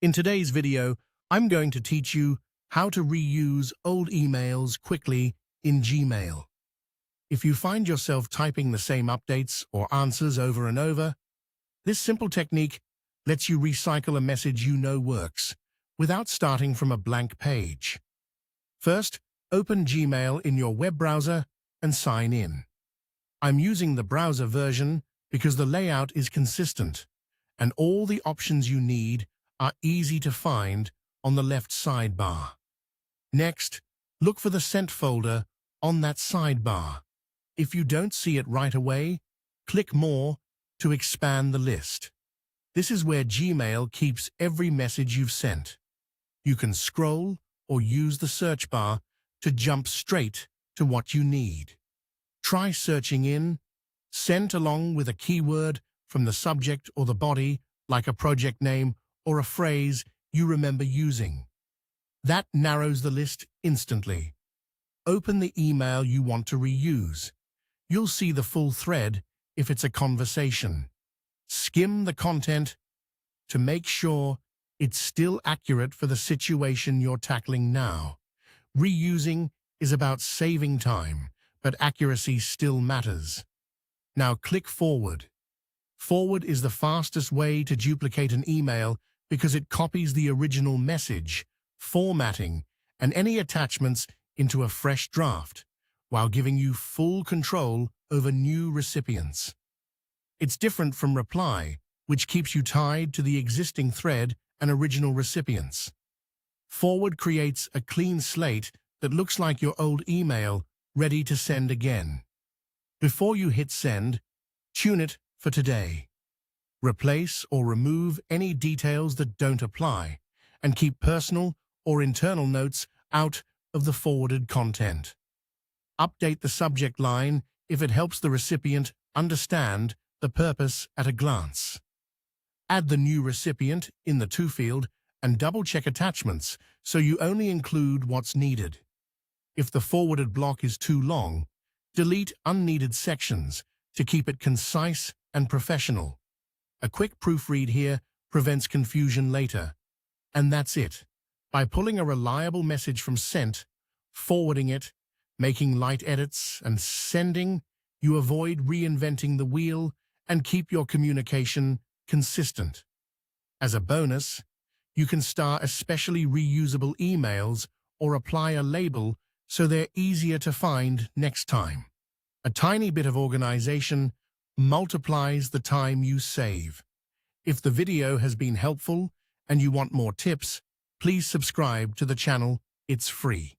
In today's video, I'm going to teach you how to reuse old emails quickly in Gmail. If you find yourself typing the same updates or answers over and over, this simple technique lets you recycle a message you know works without starting from a blank page. First, open Gmail in your web browser and sign in. I'm using the browser version because the layout is consistent and all the options you need are easy to find on the left sidebar. Next, look for the Sent folder on that sidebar. If you don't see it right away, click More to expand the list. This is where Gmail keeps every message you've sent. You can scroll or use the search bar to jump straight to what you need. Try searching in Sent along with a keyword from the subject or the body, like a project name or a phrase you remember using. That narrows the list instantly. Open the email you want to reuse. You'll see the full thread if it's a conversation. Skim the content to make sure it's still accurate for the situation you're tackling now. Reusing is about saving time, but accuracy still matters. Now click Forward. Forward is the fastest way to duplicate an email because it copies the original message, formatting, and any attachments into a fresh draft, while giving you full control over new recipients. It's different from Reply, which keeps you tied to the existing thread and original recipients. Forward creates a clean slate that looks like your old email, ready to send again. Before you hit send, tune it for today. Replace or remove any details that don't apply, and keep personal or internal notes out of the forwarded content. Update the subject line if it helps the recipient understand the purpose at a glance. Add the new recipient in the To field and double-check attachments so you only include what's needed. If the forwarded block is too long, delete unneeded sections to keep it concise and professional. A quick proofread here prevents confusion later. And that's it. By pulling a reliable message from Sent, forwarding it, making light edits, and sending, you avoid reinventing the wheel and keep your communication consistent. As a bonus, you can star especially reusable emails or apply a label so they're easier to find next time. A tiny bit of organization multiplies the time you save. If the video has been helpful and you want more tips, please subscribe to the channel. It's free.